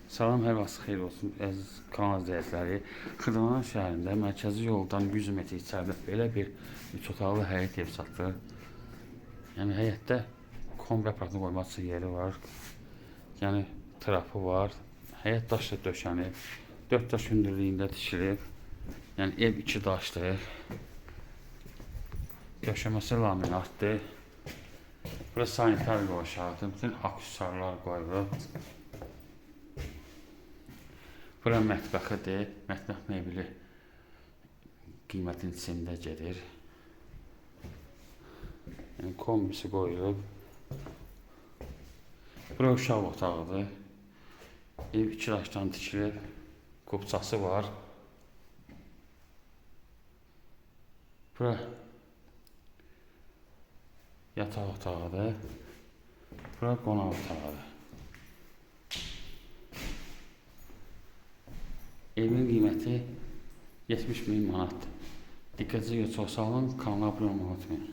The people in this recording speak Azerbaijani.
Salam, hər vaxt xeyir olsun, əziz kanal izləyiciləri. Xırdalan şəhərində mərkəzi yoldan 100 metr içəridə belə bir 3 otaqlı həyət ev satılır. Yəni həyətdə kombi aparatını qoymaq üçün yeri var. Yəni trapı var. Həyət daşla döşənib. 4 daş hündürlüyündə tikilib. Yəni ev 2 daşlı. Döşəməsi laminatdır. Burası sanitar qovşağı. Bütün aksesuarlar qoyulub. Bura mətbəxidir. Mətbəx mebeli qiymətin içində gedir. Yəni kombisi qoyulub. Bura uşaq otağıdır. Ev 2 daşdan tikilib. Qubçası var. Bura yataq otağıdır. Bura qonaq otağıdır. Evin qiyməti 70.000 manatdır. Diqqətinizi çox sağ olun, kanala abunə olmayı unutmayın.